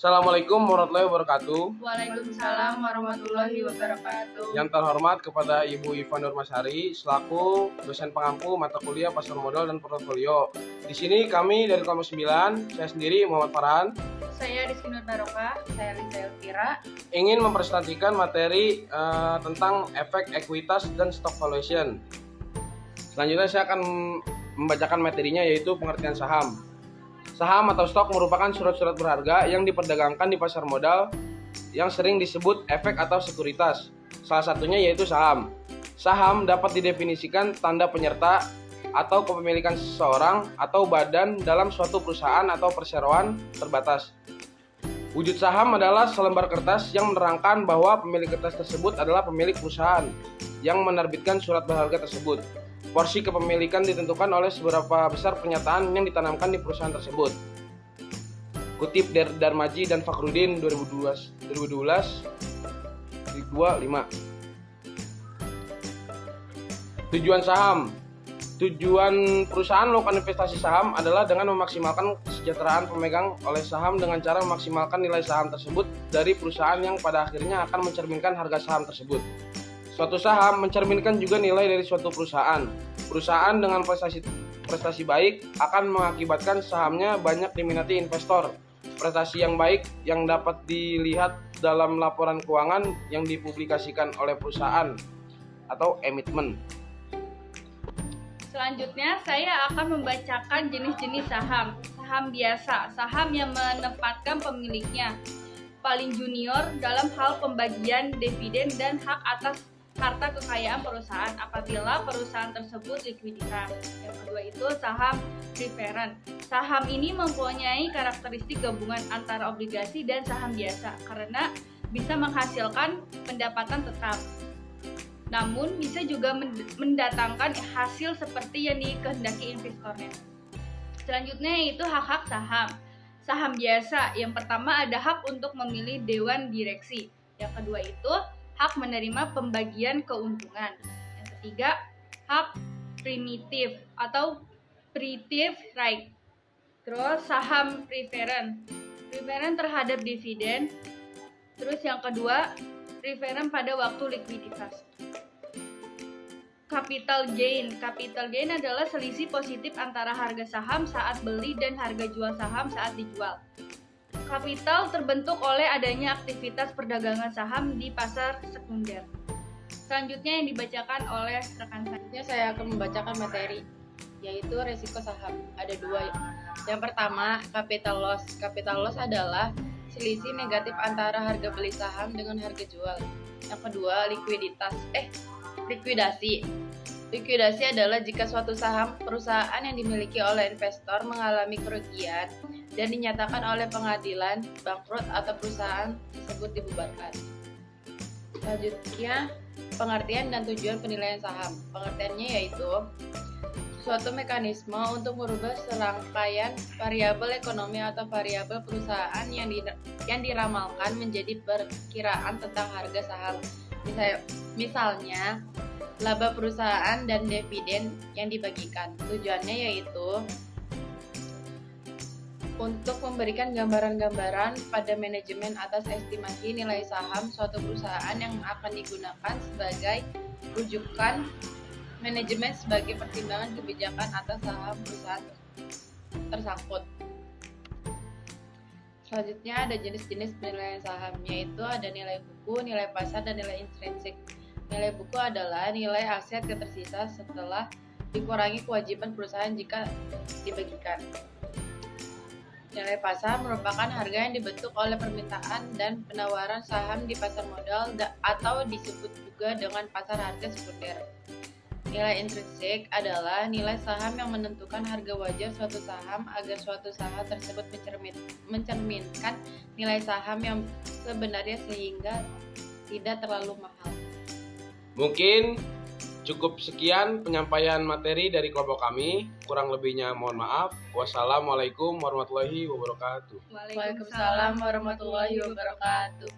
Assalamualaikum warahmatullahi wabarakatuh. Waalaikumsalam warahmatullahi wabarakatuh. Yang terhormat kepada Ibu Iva Nurmasari selaku dosen pengampu mata kuliah pasar modal dan portofolio. Di sini kami dari kelompok 9, saya sendiri Muhammad Farhan. Saya Rizky Nur Barokah, saya Rizal Elvira. Ingin mempresentasikan materi tentang efek ekuitas dan stock valuation. Selanjutnya saya akan membacakan materinya, yaitu pengertian saham. Saham atau stok merupakan surat-surat berharga yang diperdagangkan di pasar modal yang sering disebut efek atau sekuritas. Salah satunya yaitu saham. Saham dapat didefinisikan tanda penyerta atau kepemilikan seseorang atau badan dalam suatu perusahaan atau perseroan terbatas. Wujud saham adalah selembar kertas yang menerangkan bahwa pemilik kertas tersebut adalah pemilik perusahaan yang menerbitkan surat berharga tersebut. Porsi kepemilikan ditentukan oleh seberapa besar pernyataan yang ditanamkan di perusahaan tersebut. Kutip dari Darmaji dan Fakhrudin 2012 5. Tujuan saham. Tujuan perusahaan melakukan investasi saham adalah dengan memaksimalkan kesejahteraan pemegang oleh saham dengan cara memaksimalkan nilai saham tersebut dari perusahaan yang pada akhirnya akan mencerminkan harga saham tersebut. Suatu saham mencerminkan juga nilai dari suatu perusahaan. Perusahaan dengan prestasi baik akan mengakibatkan sahamnya banyak diminati investor. Prestasi yang baik yang dapat dilihat dalam laporan keuangan yang dipublikasikan oleh perusahaan atau emiten. Selanjutnya saya akan membacakan jenis-jenis saham. Saham biasa, saham yang menempatkan pemiliknya paling junior dalam hal pembagian dividen dan hak atas harta kekayaan perusahaan apabila perusahaan tersebut likuiditas. Yang kedua itu saham preferred. Saham ini mempunyai karakteristik gabungan antara obligasi dan saham biasa karena bisa menghasilkan pendapatan tetap. Namun bisa juga mendatangkan hasil seperti yang dikehendaki investornya. Selanjutnya yaitu hak-hak saham. Saham biasa, yang pertama ada hak untuk memilih dewan direksi. Yang kedua itu hak menerima pembagian keuntungan. Yang ketiga, hak primitif atau preemptive right. Terus saham preferred terhadap dividen. Terus yang kedua, preferred pada waktu likuiditas. Capital gain adalah selisih positif antara harga saham saat beli dan harga jual saham saat dijual. Kapital terbentuk oleh adanya aktivitas perdagangan saham di pasar sekunder. Selanjutnya yang dibacakan oleh rekan saya. Saya akan membacakan materi, yaitu resiko saham. Ada dua. Yang pertama, capital loss. Capital loss adalah selisih negatif antara harga beli saham dengan harga jual. Yang kedua, likuidasi. Likuidasi adalah jika suatu saham perusahaan yang dimiliki oleh investor mengalami kerugian dan dinyatakan oleh pengadilan bangkrut atau perusahaan tersebut dibubarkan. Selanjutnya, pengertian dan tujuan penilaian saham. Pengertiannya yaitu suatu mekanisme untuk merubah serangkaian variabel ekonomi atau variabel perusahaan yang diramalkan menjadi perkiraan tentang harga saham. Misalnya, laba perusahaan dan dividen yang dibagikan. Tujuannya yaitu untuk memberikan gambaran-gambaran pada manajemen atas estimasi nilai saham suatu perusahaan yang akan digunakan sebagai rujukan manajemen sebagai pertimbangan kebijakan atas saham perusahaan tersangkut. Selanjutnya ada jenis-jenis penilaian saham, yaitu ada nilai buku, nilai pasar, dan nilai intrinsik. Nilai buku adalah nilai aset yang tersisa setelah dikurangi kewajiban perusahaan jika dibagikan. Nilai pasar merupakan harga yang dibentuk oleh permintaan dan penawaran saham di pasar modal atau disebut juga dengan pasar harga sekunder. Nilai intrinsik adalah nilai saham yang menentukan harga wajar suatu saham agar suatu saham tersebut mencerminkan nilai saham yang sebenarnya sehingga tidak terlalu mahal. Mungkin cukup sekian penyampaian materi dari kelompok kami. Kurang lebihnya mohon maaf. Wassalamualaikum warahmatullahi wabarakatuh. Waalaikumsalam warahmatullahi wabarakatuh.